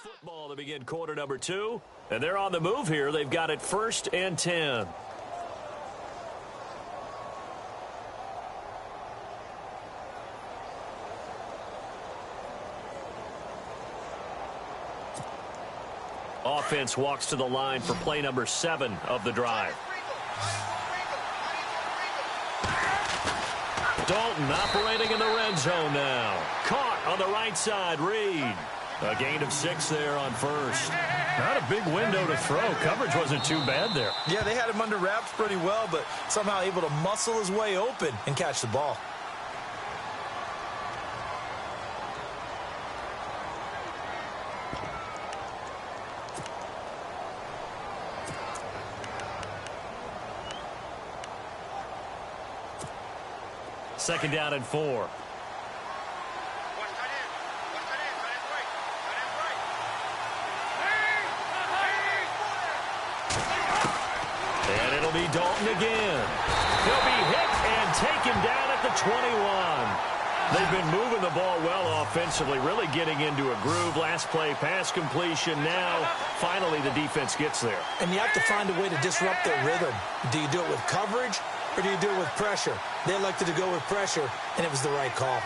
Football to begin quarter number 2. And they're on the move here. They've got it 1st and 10. Offense walks to the line for play number 7 of the drive. Dalton operating in the red zone now. Caught on the right side, Reed. A gain of 6 there on 1st. Not a big window to throw. Coverage wasn't too bad there. Yeah, they had him under wraps pretty well, but somehow able to muscle his way open and catch the ball. Second down and 4. And it'll be Dalton again. He'll be hit and taken down at the 21. They've been moving the ball well offensively, really getting into a groove. Last play, pass completion. Now, finally, the defense gets there. And you have to find a way to disrupt their rhythm. Do you do it with coverage or do you do it with pressure? They elected to go with pressure, and it was the right call.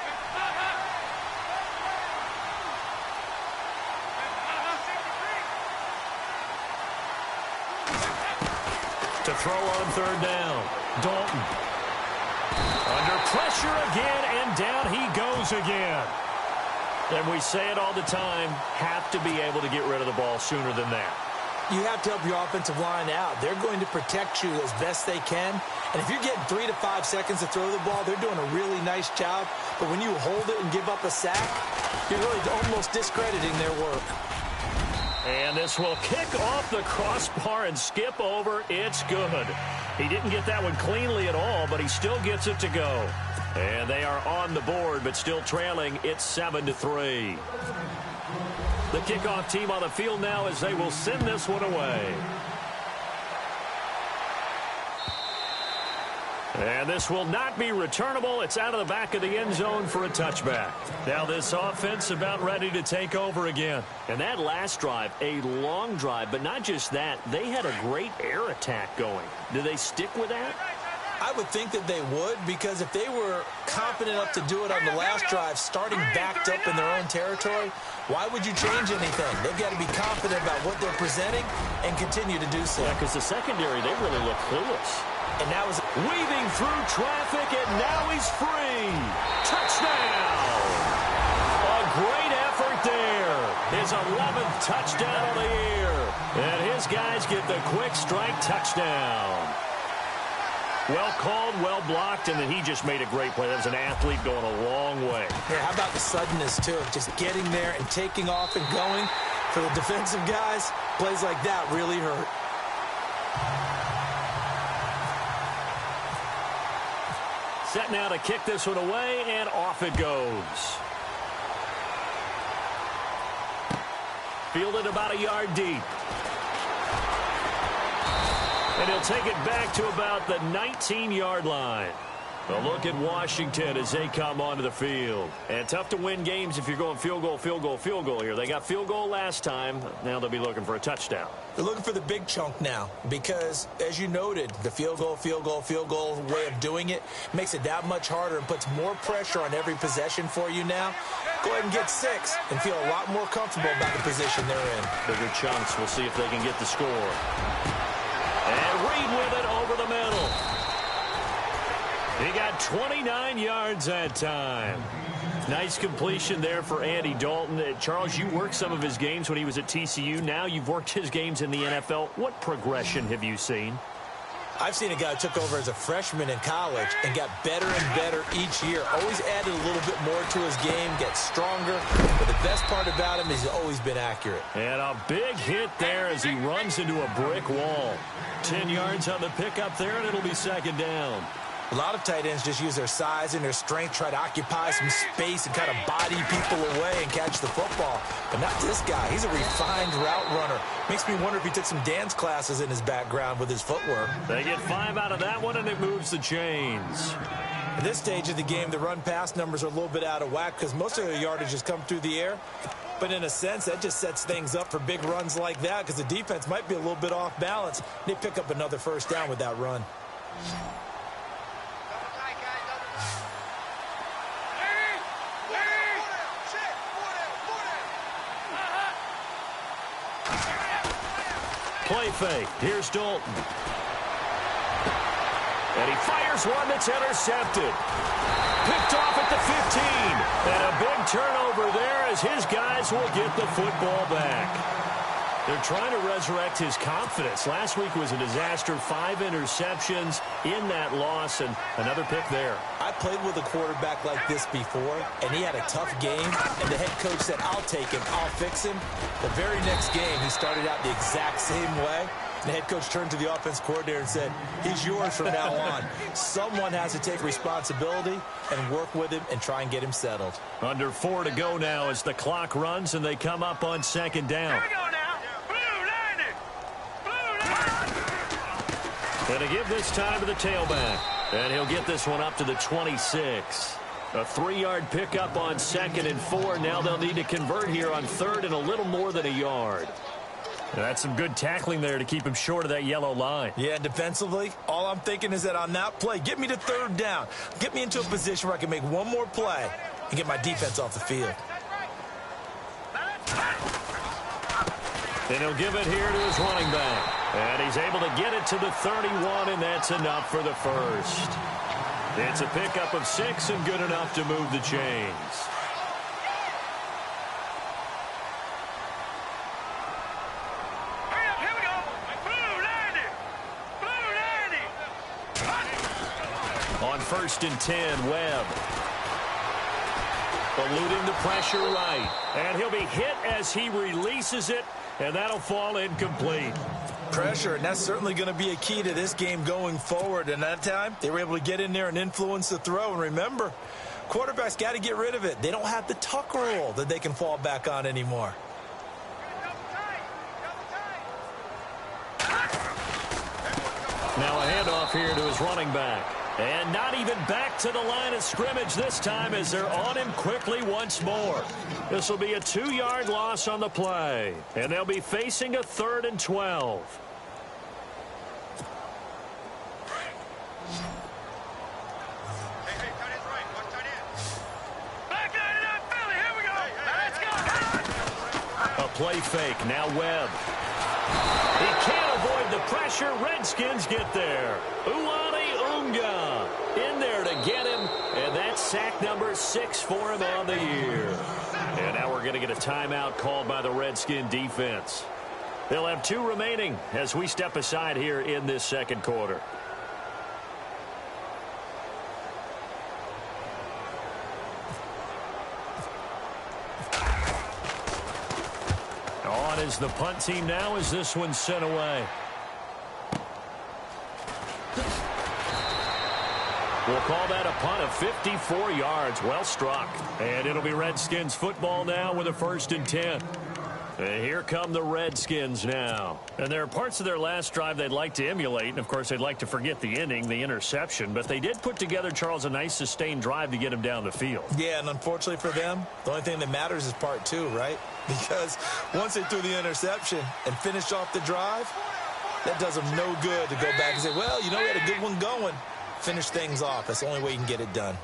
To throw on 3rd down, Dalton. Under pressure again, and down he goes again. And we say it all the time, have to be able to get rid of the ball sooner than that. You have to help your offensive line out. They're going to protect you as best they can. And if you're getting 3 to 5 seconds to throw the ball, they're doing a really nice job. But when you hold it and give up a sack, you're really almost discrediting their work. And this will kick off the crossbar and skip over. It's good. He didn't get that one cleanly at all, but he still gets it to go. And they are on the board, but still trailing. It's 7-3. The kickoff team on the field now as they will send this one away. And this will not be returnable. It's out of the back of the end zone for a touchback. Now this offense about ready to take over again. And that last drive, a long drive, but not just that. They had a great air attack going. Do they stick with that? I would think that they would, because if they were confident enough to do it on the last drive, starting backed up in their own territory, why would you change anything? They've got to be confident about what they're presenting and continue to do so. Yeah, because the secondary, they really look clueless. And now is weaving through traffic, and now he's free. Touchdown! A great effort there. His 11th touchdown of the year. And his guys get the quick strike touchdown. Well called, well blocked, and then he just made a great play. That was an athlete going a long way. Yeah, how about the suddenness, too? Just getting there and taking off and going. For the defensive guys, plays like that really hurt. Set now to kick this one away, and off it goes. Fielded about a yard deep. And he'll take it back to about the 19-yard line. A look at Washington as they come onto the field. And tough to win games if you're going field goal, field goal, field goal here. They got field goal last time. Now they'll be looking for a touchdown. They're looking for the big chunk now because, as you noted, the field goal, field goal, field goal way of doing it makes it that much harder and puts more pressure on every possession for you now. Go ahead and get 6 and feel a lot more comfortable about the position they're in. Bigger chunks. We'll see if they can get the score. And Reed with it over the middle. He got 29 yards that time. Nice completion there for Andy Dalton. Charles, you worked some of his games when he was at TCU. Now you've worked his games in the NFL. What progression have you seen? I've seen a guy who took over as a freshman in college and got better and better each year. Always added a little bit more to his game, gets stronger. But the best part about him is he's always been accurate. And a big hit there as he runs into a brick wall. 10 yards on the pickup there, and it'll be second down. A lot of tight ends just use their size and their strength, try to occupy some space and kind of body people away and catch the football. But not this guy. He's a refined route runner. Makes me wonder if he took some dance classes in his background with his footwork. They get 5 out of that one, and it moves the chains. At this stage of the game, the run-pass numbers are a little bit out of whack because most of their yardage has come through the air. But in a sense, that just sets things up for big runs like that because the defense might be a little bit off balance. They pick up another first down with that run. Play fake. Here's Dalton. And he fires one that's intercepted. Picked off at the 15. And a big turnover there as his guys will get the football back. They're trying to resurrect his confidence. Last week was a disaster. 5 interceptions in that loss, and another pick there. I played with a quarterback like this before, and he had a tough game, and the head coach said, I'll take him, I'll fix him. The very next game, he started out the exact same way. The head coach turned to the offense coordinator and said, he's yours from now on. Someone has to take responsibility and work with him and try and get him settled. Under 4 to go now as the clock runs, and they come up on second down. Here we go now. And to give this time to the tailback. And he'll get this one up to the 26. A 3-yard pickup on 2nd and 4. Now they'll need to convert here on 3rd and a little more than a yard. That's some good tackling there to keep him short of that yellow line. Yeah, defensively, all I'm thinking is that on that play, get me to 3rd down. Get me into a position where I can make one more play and get my defense off the field. And he'll give it here to his running back. And he's able to get it to the 31, and that's enough for the first. It's a pickup of 6 and good enough to move the chains. Here we go. Blue 90. On 1st and 10, Webb. Eluding the pressure right. And he'll be hit as he releases it, and that'll fall incomplete. Pressure, and that's certainly going to be a key to this game going forward. And that time, they were able to get in there and influence the throw. And remember, quarterbacks got to get rid of it. They don't have the tuck rule that they can fall back on anymore. Now a handoff here to his running back. And not even back to the line of scrimmage this time as they're on him quickly once more. This will be a 2-yard loss on the play. And they'll be facing a 3rd and 12. A play fake. Now Webb. He can't avoid the pressure. Redskins get there. Unga in there to get him, and that's sack number 6 for him on the year. And now we're going to get a timeout called by the Redskin defense. They'll have 2 remaining as we step aside here in this second quarter. On is the punt team now as this one's sent away. We'll call that a punt of 54 yards. Well struck. And it'll be Redskins football now with a 1st and 10. And here come the Redskins now. And there are parts of their last drive they'd like to emulate. And, of course, they'd like to forget the inning, the interception. But they did put together, Charles, a nice sustained drive to get him down the field. Yeah, and unfortunately for them, the only thing that matters is part 2, right? Because once they threw the interception and finished off the drive, that does them no good to go back and say, well, you know, we had a good one going. Finish things off. That's the only way you can get it done.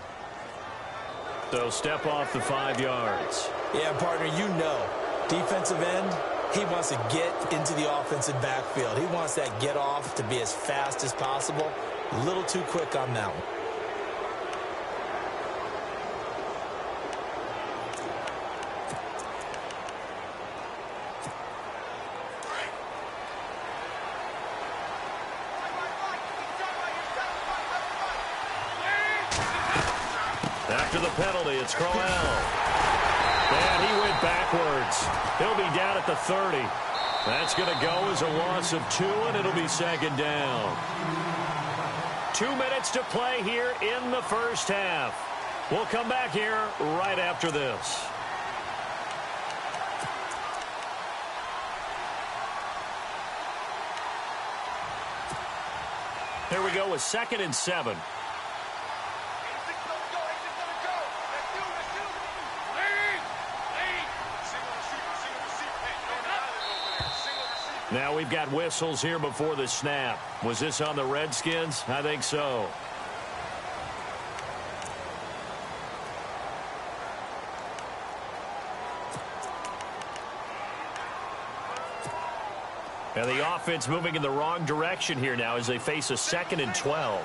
So step off the 5 yards. Yeah, partner, you know, defensive end, he wants to get into the offensive backfield. He wants that get off to be as fast as possible. A little too quick on that one. After the penalty, it's Crowell. And he went backwards. He'll be down at the 30. That's going to go as a loss of 2, and it'll be 2nd down. 2 minutes to play here in the first half. We'll come back here right after this. Here we go with 2nd and 7. Now we've got whistles here before the snap. Was this on the Redskins? I think so. And the offense moving in the wrong direction here now as they face a 2nd and 12.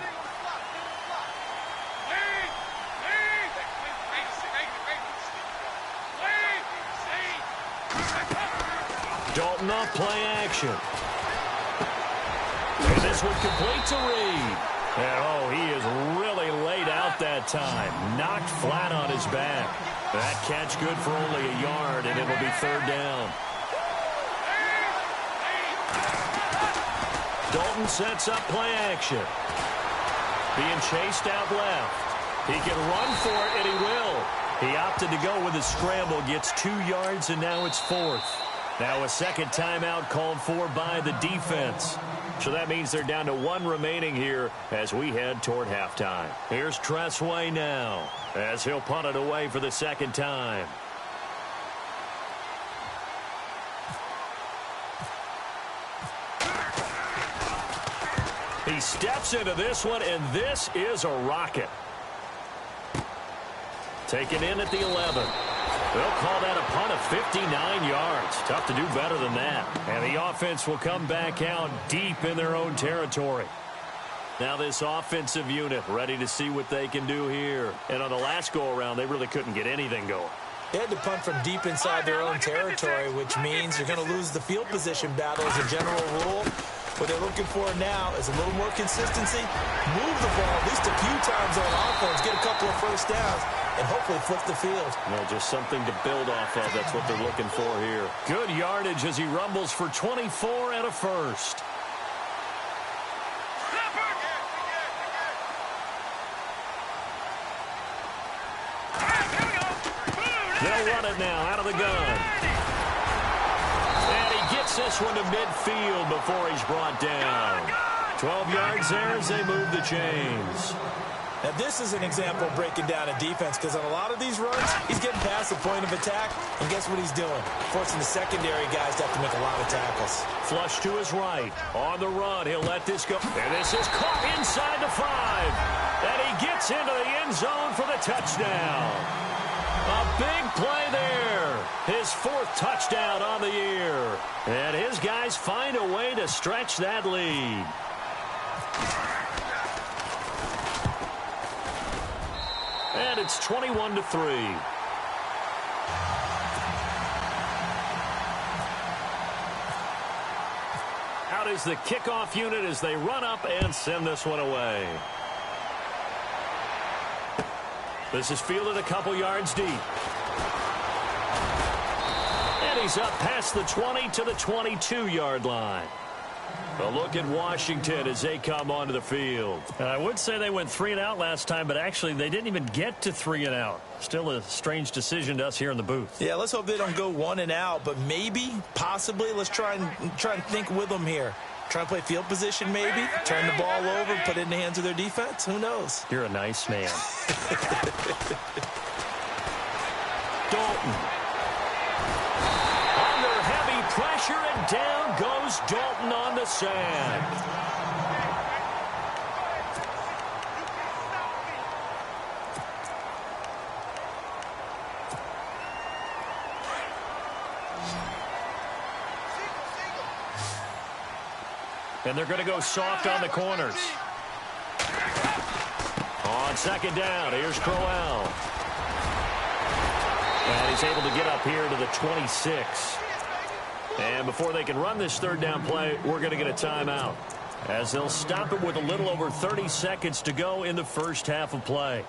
Dalton off play action. And this one complete to Reed. And oh, he is really laid out that time. Knocked flat on his back. That catch good for only a yard, and it'll be 3rd down. Dalton sets up play action. Being chased out left. He can run for it, and he will. He opted to go with a scramble, gets 2 yards, and now it's 4th. Now a 2nd timeout called for by the defense. So that means they're down to 1 remaining here as we head toward halftime. Here's Tressway now as he'll punt it away for the 2nd time. He steps into this one, and this is a rocket. Taken in at the 11. They'll call that a punt of 59 yards. Tough to do better than that. And the offense will come back out deep in their own territory. Now this offensive unit ready to see what they can do here. And on the last go-around, they really couldn't get anything going. They had to punt from deep inside their own territory, which means you're going to lose the field position battle as a general rule. What they're looking for now is a little more consistency, move the ball at least a few times on offense, get a couple of first downs, and hopefully flip the field. Well, just something to build off of. That's what they're looking for here. Good yardage as he rumbles for 24 and a first. They'll run it now out of the gun. And he gets this one to midfield before he's brought down. 12 yards there as they move the chains. Now, this is an example of breaking down a defense because on a lot of these runs, he's getting past the point of attack, and guess what he's doing? Forcing the secondary guys to have to make a lot of tackles. Flush to his right. On the run, he'll let this go. And this is caught inside the 5. And he gets into the end zone for the touchdown. A big play there. His 4th touchdown on the year. And his guys find a way to stretch that lead. And it's 21-3. Out is the kickoff unit as they run up and send this one away. This is fielded a couple yards deep. And he's up past the 20 to the 22-yard line. A look at Washington as they come onto the field. I would say they went 3 and out last time, but actually they didn't even get to 3 and out. Still a strange decision to us here in the booth. Yeah, let's hope they don't go 1 and out, but maybe, possibly, let's try and think with them here. Try and play field position maybe, turn the ball over, put it in the hands of their defense. Who knows? You're a nice man. Dalton. Under heavy pressure, and down goes Dalton on the sack. And they're going to go soft on the corners. On 2nd down, here's Crowell. And he's able to get up here to the 26. And before they can run this 3rd down play, we're going to get a timeout, as they'll stop it with a little over 30 seconds to go in the first half of play.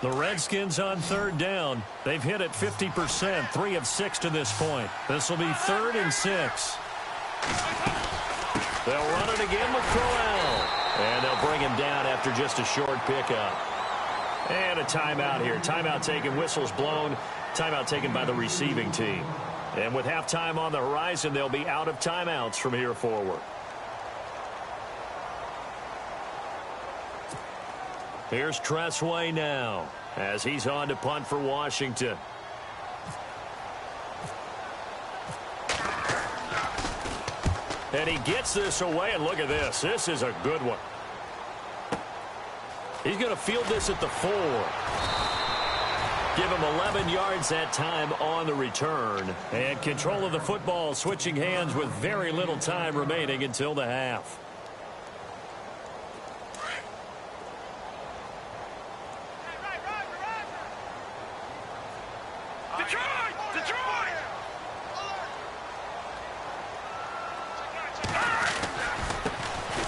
The Redskins on 3rd down. They've hit it 50%, 3 of 6 to this point. This will be 3rd and 6. They'll run it again with Crowell. And they'll bring him down after just a short pickup. And a timeout here. Timeout taken, whistles blown. Timeout taken by the receiving team. And with halftime on the horizon, they'll be out of timeouts from here forward. Here's Tressway now. as he's on to punt for Washington. And he gets this away, and look at this. This is a good one. He's going to field this at the 4. Give him 11 yards that time on the return. And control of the football, switching hands with very little time remaining until the half.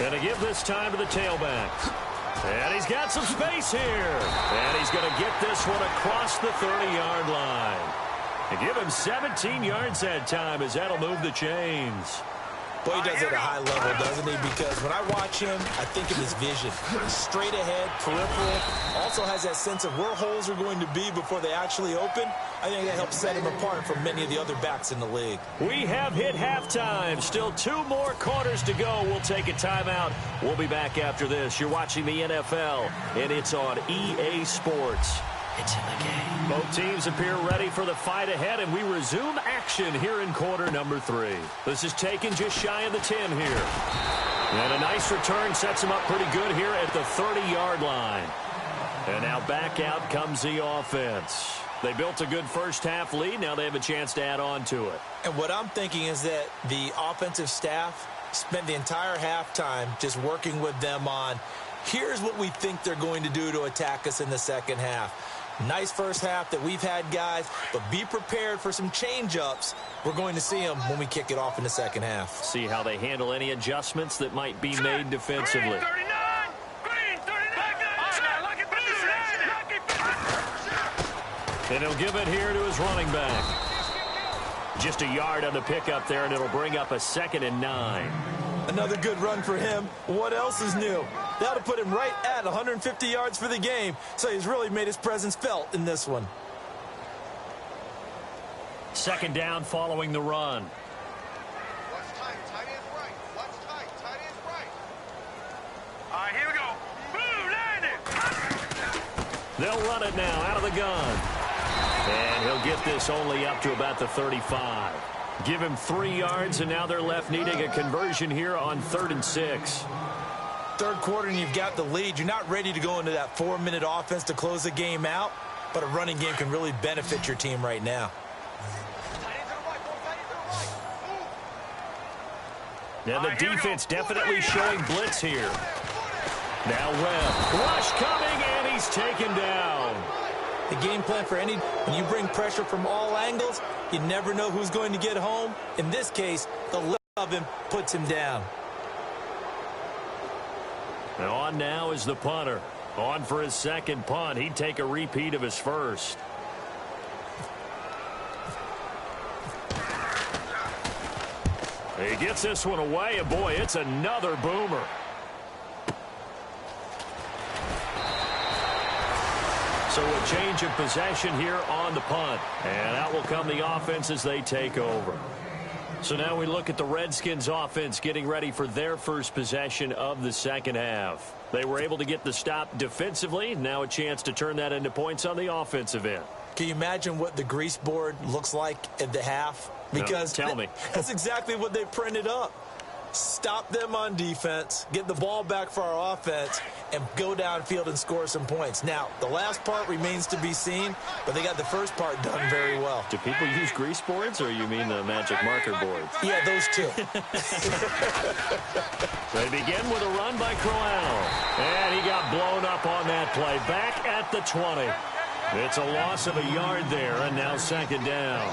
And to give this time to the tailback. And he's got some space here. And he's going to get this one across the 30-yard line. And give him 17 yards that time, as that'll move the chains. Boy, he does it at a high level, doesn't he? Because when I watch him, I think of his vision. Straight ahead, peripheral. Also has that sense of where holes are going to be before they actually open. I think that helps set him apart from many of the other backs in the league. We have hit halftime. Still 2 more quarters to go. We'll take a timeout. We'll be back after this. You're watching the NFL, and it's on EA Sports. It's in the game. Both teams appear ready for the fight ahead, and we resume action here in quarter number 3. This is taken just shy of the 10 here. And a nice return sets him up pretty good here at the 30-yard line. And now back out comes the offense. They built a good first-half lead. Now they have a chance to add on to it. And what I'm thinking is that the offensive staff spent the entire halftime just working with them on, here's what we think they're going to do to attack us in the second half. Nice first half that we've had, guys, but be prepared for some change-ups. We're going to see them when we kick it off in the second half. See how they handle any adjustments that might be made defensively. And he'll give it here to his running back. Just a yard on the pickup there, and it'll bring up a 2nd and 9. Another good run for him. What else is new? That'll put him right at 150 yards for the game, so he's really made his presence felt in this one. 2nd down following the run. Watch tight. Tight end's right. Watch tight. Tight end's right. All right, here we go. Boom, land it. They'll run it now out of the gun. And he'll get this only up to about the 35. Give him 3 yards, and now they're left needing a conversion here on 3rd and 6. Third quarter, and you've got the lead. You're not ready to go into that 4-minute offense to close the game out, but a running game can really benefit your team right now. Now the defense definitely showing blitz here. Now Webb. Rush coming, and he's taken down. The game plan for when you bring pressure from all angles, you never know who's going to get home. In this case, the lift of him puts him down. And on now is the punter. On for his second punt. He'd take a repeat of his first. He gets this one away, and boy, it's another boomer. So a change of possession here on the punt. And out will come the offense as they take over. So now we look at the Redskins offense getting ready for their first possession of the second half. They were able to get the stop defensively. Now a chance to turn that into points on the offensive end. Can you imagine what the grease board looks like at the half? Because no, tell me. That's exactly what they printed up. Stop them on defense, get the ball back for our offense, and go downfield and score some points. Now, the last part remains to be seen, but they got the first part done very well. Do people use grease boards, or you mean the magic marker boards? Yeah, those two. They begin with a run by Crowell. And he got blown up on that play. Back at the 20. It's a loss of a yard there, and now 2nd down.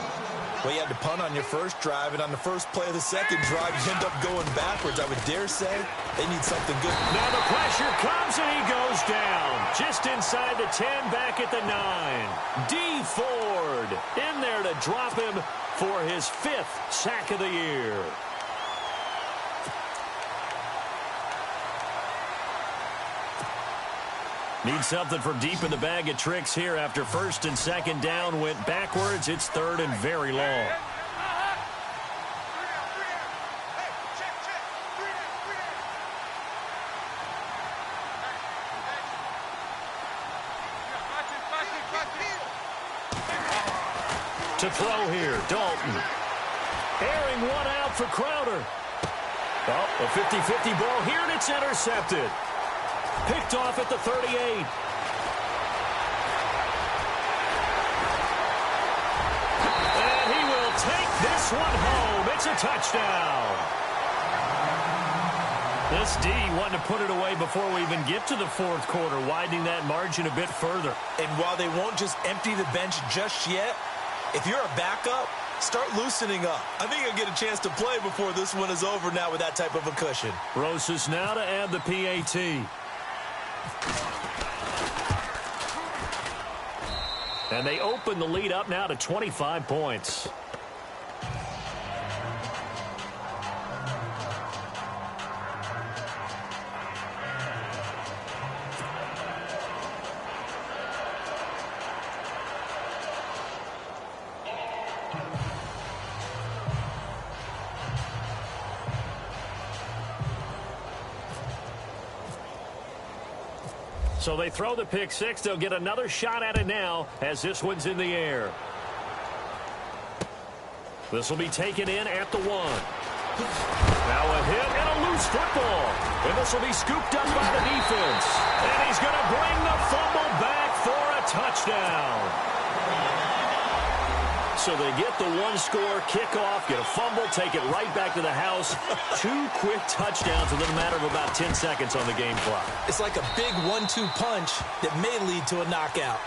Well, you had to punt on your first drive, and on the first play of the second drive, you end up going backwards. I would dare say they need something good. Now the pressure comes, and he goes down. Just inside the 10, back at the 9. D. Ford in there to drop him for his 5th sack of the year. Need something from deep in the bag of tricks here after 1st and 2nd down went backwards. It's 3rd and very long. To throw here, Dalton. Airing one out for Crowder. Oh, a 50-50 ball here, and it's intercepted. Picked off at the 38. And he will take this one home. It's a touchdown. This D wanted to put it away before we even get to the fourth quarter, widening that margin a bit further. And while they won't just empty the bench just yet, if you're a backup, start loosening up. I think you'll get a chance to play before this one is over now with that type of a cushion. Rosas now to add the PAT. And they open the lead up now to 25 points. So they throw the pick six. They'll get another shot at it now as this one's in the air. This will be taken in at the 1. Now a hit and a loose football. And this will be scooped up by the defense. And he's going to bring the fumble back for a touchdown. So they get the one-score kickoff, get a fumble, take it right back to the house. 2 quick touchdowns within a matter of about 10 seconds on the game clock. It's like a big 1-2 punch that may lead to a knockout.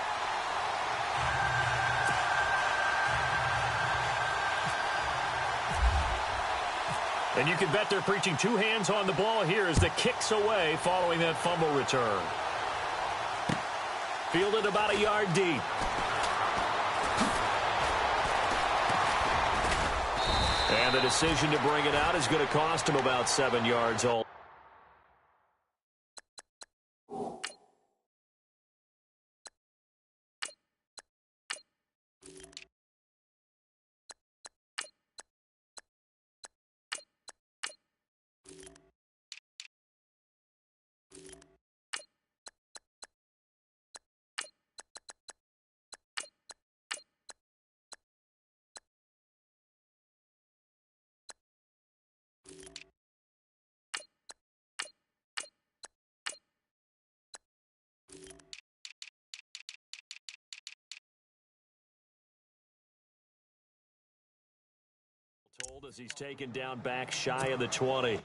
And you can bet they're preaching 2 hands on the ball here as the kick's away following that fumble return. Fielded about a yard deep. And the decision to bring it out is going to cost him about 7 yards all. Told as he's taken down back shy of the 20.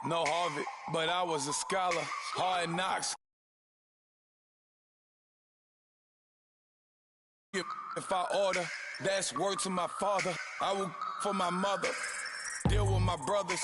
No Harvard, but I was a scholar. Hard knocks. If I order, that's word to my father. I will for my mother. Deal with my brothers.